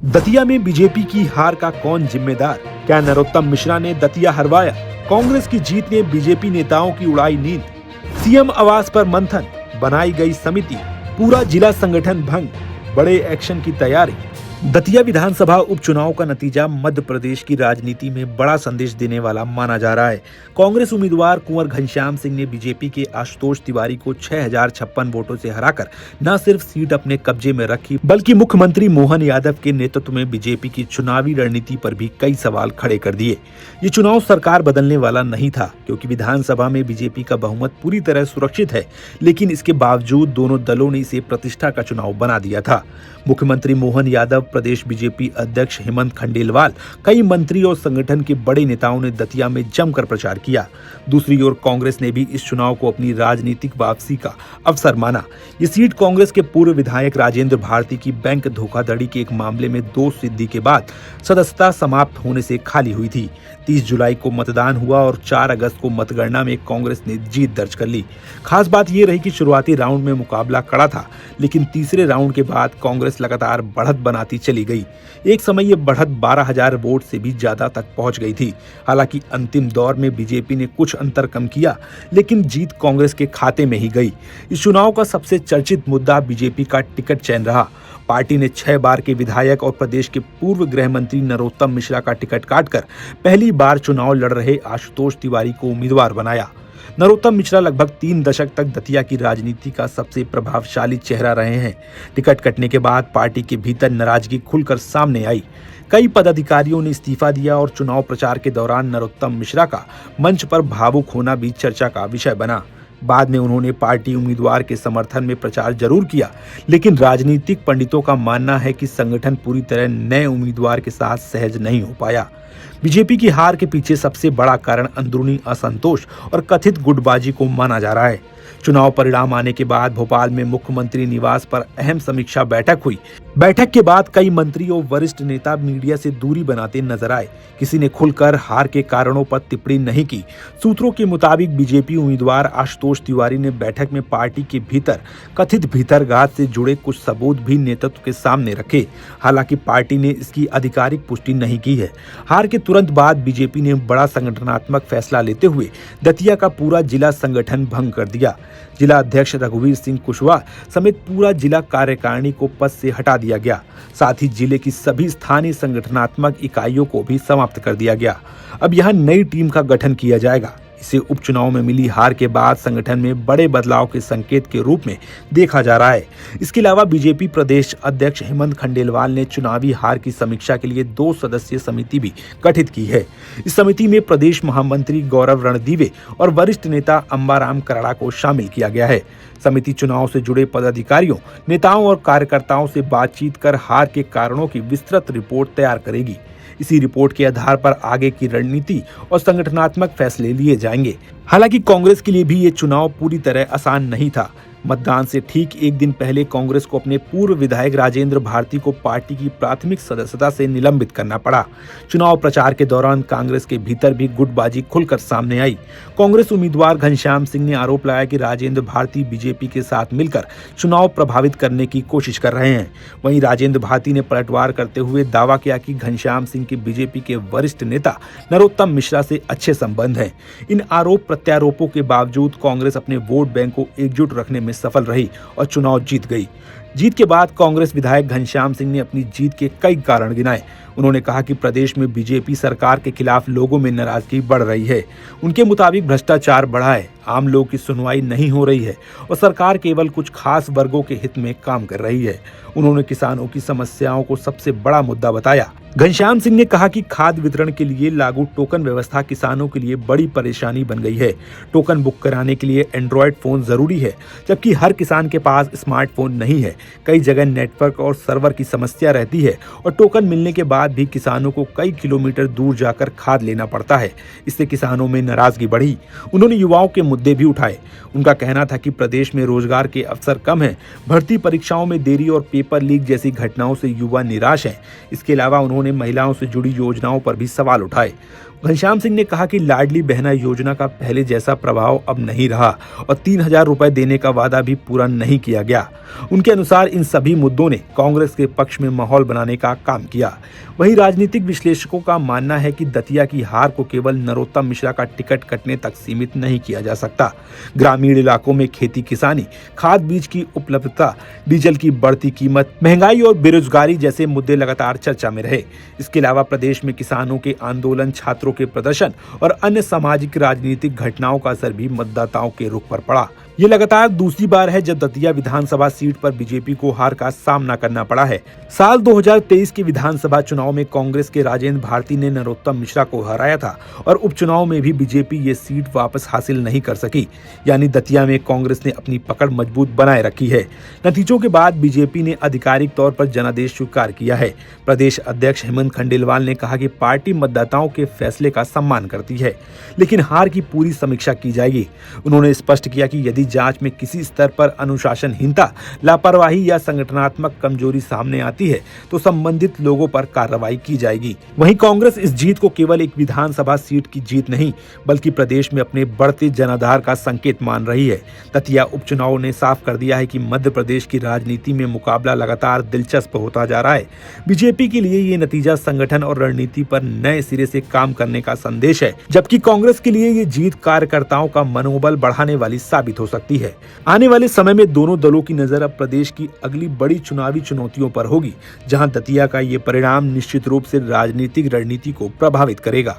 दतिया में बीजेपी की हार का कौन जिम्मेदार? क्या नरोत्तम मिश्रा ने दतिया हरवाया? कांग्रेस की जीत ने बीजेपी नेताओं की उड़ाई नींद। सीएम आवास पर मंथन, बनाई गई समिति, पूरा जिला संगठन भंग, बड़े एक्शन की तैयारी। दतिया विधानसभा उपचुनाव का नतीजा मध्य प्रदेश की राजनीति में बड़ा संदेश देने वाला माना जा रहा है। कांग्रेस उम्मीदवार कुंवर घनश्याम सिंह ने बीजेपी के आशुतोष तिवारी को 6056 वोटों से हराकर न सिर्फ सीट अपने कब्जे में रखी, बल्कि मुख्यमंत्री मोहन यादव के नेतृत्व में बीजेपी की चुनावी रणनीति पर भी कई सवाल खड़े कर दिए। ये चुनाव सरकार बदलने वाला नहीं था, क्योंकि विधानसभा में बीजेपी का बहुमत पूरी तरह सुरक्षित है, लेकिन इसके बावजूद दोनों दलों ने इसे प्रतिष्ठा का चुनाव बना दिया था। मुख्यमंत्री मोहन यादव, प्रदेश बीजेपी अध्यक्ष हेमंत खंडेलवाल, कई मंत्री और संगठन के बड़े नेताओं ने दतिया में जमकर प्रचार किया। दूसरी ओर कांग्रेस ने भी इस चुनाव को अपनी राजनीतिक वापसी का अवसर माना। ये सीट कांग्रेस के पूर्व विधायक राजेंद्र भारती की बैंक धोखाधड़ी के एक मामले में दोष सिद्धि के बाद सदस्यता समाप्त होने से खाली हुई थी। 30 जुलाई को मतदान हुआ और 4 अगस्त को मतगणना में कांग्रेस ने जीत दर्ज कर ली। खास बात यह रही कि शुरुआती राउंड में मुकाबला कड़ा था, लेकिन तीसरे राउंड के बाद कांग्रेस लगातार बढ़त बनाती चली गई। एक समय ये बढ़त 12,000 वोट से भी ज्यादा तक पहुंच गई थी। हालांकि अंतिम दौर में बीजेपी ने कुछ अंतर कम किया, लेकिन जीत कांग्रेस के खाते में ही गई। इस चुनाव का सबसे चर्चित मुद्दा बीजेपी का टिकट चयन रहा। पार्टी ने 6 बार के विधायक और प्रदेश के पूर्व गृह मंत्री नरोत्तम मिश्रा का टिकट काटकर पहली बार चुनाव लड़ रहे आशुतोष तिवारी को उम्मीदवार बनाया। नरोत्तम मिश्रा लगभग 3 दशक तक दतिया की राजनीति का सबसे प्रभावशाली चेहरा रहे हैं। टिकट कटने के बाद पार्टी के भीतर नाराजगी खुलकर सामने आई। कई पदाधिकारियों ने इस्तीफा दिया और चुनाव प्रचार के दौरान नरोत्तम मिश्रा का मंच पर भावुक होना भी चर्चा का विषय बना। बाद में उन्होंने पार्टी उम्मीदवार के समर्थन में प्रचार जरूर किया, लेकिन राजनीतिक पंडितों का मानना है कि संगठन पूरी तरह नए उम्मीदवार के साथ सहज नहीं हो पाया। बीजेपी की हार के पीछे सबसे बड़ा कारण अंदरूनी असंतोष और कथित गुटबाजी को माना जा रहा है। चुनाव परिणाम आने के बाद भोपाल में मुख्यमंत्री निवास पर अहम समीक्षा बैठक हुई। बैठक के बाद कई मंत्री और वरिष्ठ नेता मीडिया से दूरी बनाते नजर आए। किसी ने खुलकर हार के कारणों पर टिप्पणी नहीं की। सूत्रों के मुताबिक बीजेपी उम्मीदवार आशुतोष तिवारी ने बैठक में पार्टी के भीतर कथित भीतरघात से जुड़े कुछ सबूत भी नेतृत्व के सामने रखे। हालांकि पार्टी ने इसकी आधिकारिक पुष्टि नहीं की है। हार के तुरंत बाद बीजेपी ने बड़ा संगठनात्मक फैसला लेते हुए दतिया का पूरा जिला संगठन भंग कर दिया। जिला अध्यक्ष रघुवीर सिंह कुशवाहा समेत पूरा जिला कार्यकारिणी को पद से हटा दिया गया। साथ ही जिले की सभी स्थानीय संगठनात्मक इकाइयों को भी समाप्त कर दिया गया। अब यहाँ नई टीम का गठन किया जाएगा। इसे उपचुनाव में मिली हार के बाद संगठन में बड़े बदलाव के संकेत के रूप में देखा जा रहा है। इसके अलावा बीजेपी प्रदेश अध्यक्ष हेमंत खंडेलवाल ने चुनावी हार की समीक्षा के लिए 2 सदस्यीय समिति भी गठित की है। इस समिति में प्रदेश महामंत्री गौरव रणदीवे और वरिष्ठ नेता अंबाराम कराड़ा को शामिल किया गया है। समिति चुनाव से जुड़े पदाधिकारियों, नेताओं और कार्यकर्ताओं से बातचीत कर हार के कारणों की विस्तृत रिपोर्ट तैयार करेगी। इसी रिपोर्ट के आधार पर आगे की रणनीति और संगठनात्मक फैसले लिए जाएंगे। हालांकि कांग्रेस के लिए भी ये चुनाव पूरी तरह आसान नहीं था। मतदान से ठीक एक दिन पहले कांग्रेस को अपने पूर्व विधायक राजेंद्र भारती को पार्टी की प्राथमिक सदस्यता से निलंबित करना पड़ा। चुनाव प्रचार के दौरान कांग्रेस के भीतर भी गुटबाजी खुलकर सामने आई। कांग्रेस उम्मीदवार घनश्याम सिंह ने आरोप लगाया कि राजेंद्र भारती बीजेपी के साथ मिलकर चुनाव प्रभावित करने की कोशिश कर रहे हैं। वहीं राजेंद्र भारती ने पलटवार करते हुए दावा किया कि घनश्याम सिंह के बीजेपी के वरिष्ठ नेता नरोत्तम मिश्रा से अच्छे संबंध हैं। इन आरोप प्रत्यारोपों के बावजूद कांग्रेस अपने वोट बैंक को एकजुट रखने में सफल रही और चुनाव जीत गई। जीत के बाद कांग्रेस विधायक घनश्याम सिंह ने अपनी जीत के कई कारण गिनाए। उन्होंने कहा कि प्रदेश में बीजेपी सरकार के खिलाफ लोगों में नाराजगी बढ़ रही है। उनके मुताबिक भ्रष्टाचार बढ़ा है, आम लोगों की सुनवाई नहीं हो रही है और सरकार केवल कुछ खास वर्गों के हित में काम कर रही है। उन्होंने किसानों की समस्याओं को सबसे बड़ा मुद्दा बताया। घनश्याम सिंह ने कहा कि खाद वितरण के लिए लागू टोकन व्यवस्था किसानों के लिए बड़ी परेशानी बन गई है। टोकन बुक कराने के लिए एंड्रॉयड फोन जरूरी है, जबकि हर किसान के पास स्मार्टफोन नहीं है। कई जगह नेटवर्क और सर्वर की समस्या रहती है और टोकन मिलने के बाद भी किसानों को कई किलोमीटर दूर जाकर खाद लेना पड़ता है। इससे किसानों में नाराजगी बढ़ी। उन्होंने युवाओं के मुद्दे भी उठाए। उनका कहना था कि प्रदेश में रोजगार के अवसर कम हैं, भर्ती परीक्षाओं में देरी और पेपर लीक जैसी घटनाओं से युवा निराश हैं। इसके अलावा उन्होंने महिलाओं से जुड़ी योजनाओं पर भी सवाल उठाए। घनश्याम सिंह ने कहा कि लाडली बहना योजना का पहले जैसा प्रभाव अब नहीं रहा और 3,000 रुपए देने का वादा भी पूरा नहीं किया गया। उनके अनुसार इन सभी मुद्दों ने कांग्रेस के पक्ष में माहौल बनाने का काम किया। वहीं राजनीतिक विश्लेषकों का मानना है कि दतिया की हार को केवल नरोत्तम मिश्रा का टिकट कटने तक सीमित नहीं किया जा सकता। ग्रामीण इलाकों में खेती किसानी, खाद बीज की उपलब्धता, डीजल की बढ़ती कीमत, महंगाई और बेरोजगारी जैसे मुद्दे लगातार चर्चा में रहे। इसके अलावा प्रदेश में किसानों के आंदोलन, छात्रों के प्रदर्शन और अन्य सामाजिक राजनीतिक घटनाओं का असर भी मतदाताओं के रुख पर पड़ा। ये लगातार दूसरी बार है जब दतिया विधानसभा सीट पर बीजेपी को हार का सामना करना पड़ा है। साल 2023 के विधानसभा चुनाव में कांग्रेस के राजेंद्र भारती ने नरोत्तम मिश्रा को हराया था और उपचुनाव में भी बीजेपी ये सीट वापस हासिल नहीं कर सकी। यानी दतिया में कांग्रेस ने अपनी पकड़ मजबूत बनाए रखी है। नतीजों के बाद बीजेपी ने आधिकारिक तौर पर जनादेश स्वीकार किया है। प्रदेश अध्यक्ष हेमंत खंडेलवाल ने कहा कि पार्टी मतदाताओं के फैसले का सम्मान करती है, लेकिन हार की पूरी समीक्षा की जाएगी। उन्होंने स्पष्ट किया कि यदि जांच में किसी स्तर पर अनुशासनहीनता, लापरवाही या संगठनात्मक कमजोरी सामने आती है तो संबंधित लोगों पर कार्रवाई की जाएगी। वहीं कांग्रेस इस जीत को केवल एक विधानसभा सीट की जीत नहीं, बल्कि प्रदेश में अपने बढ़ते जनाधार का संकेत मान रही है। दतिया उपचुनाव ने साफ कर दिया है कि मध्य प्रदेश की राजनीति में मुकाबला लगातार दिलचस्प होता जा रहा है। बीजेपी के लिए ये नतीजा संगठन और रणनीति पर नए सिरे से काम करने का संदेश है, जबकि कांग्रेस के लिए ये जीत कार्यकर्ताओं का मनोबल बढ़ाने वाली साबित हो सकती है। आने वाले समय में दोनों दलों की नजर अब प्रदेश की अगली बड़ी चुनावी चुनौतियों पर होगी, जहां दतिया का ये परिणाम निश्चित रूप से राजनीतिक रणनीति को प्रभावित करेगा।